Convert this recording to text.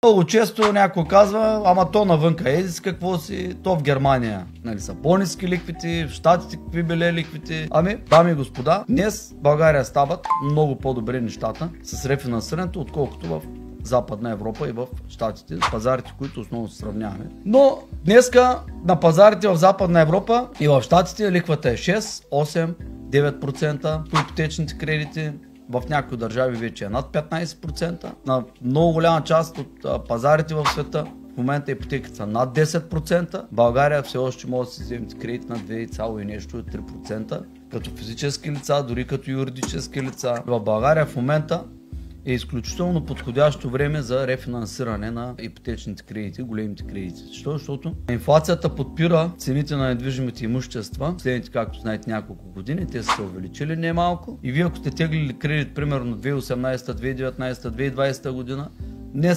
Много често някой казва, ама то навънка еди какво си, то в Германия нали, са по-ниски ликвите, в Щатите какви били ликвите. Ами, дами и господа, днес в България стават много по-добри нещата с рефинансирането, отколкото в Западна Европа и в Щатите, пазарите, които основно се сравняваме. Но днеска на пазарите в Западна Европа и в Щатите лихвата е 6, 8, 9% по ипотечните кредити. В някои държави вече е над 15%. На много голяма част от пазарите в света в момента ипотеките са над 10%. България все още може да си вземете кредит на 2, и нещо 3%. Като физически лица, дори като юридически лица. В България в момента е изключително подходящо време за рефинансиране на ипотечните кредити, големите кредити. Защо? Защото инфлацията подпира цените на недвижимите имущества. Следните, както знаете, няколко години, те са се увеличили немалко. И вие, ако сте теглили кредит, примерно 2018, 2019, 2020 година, не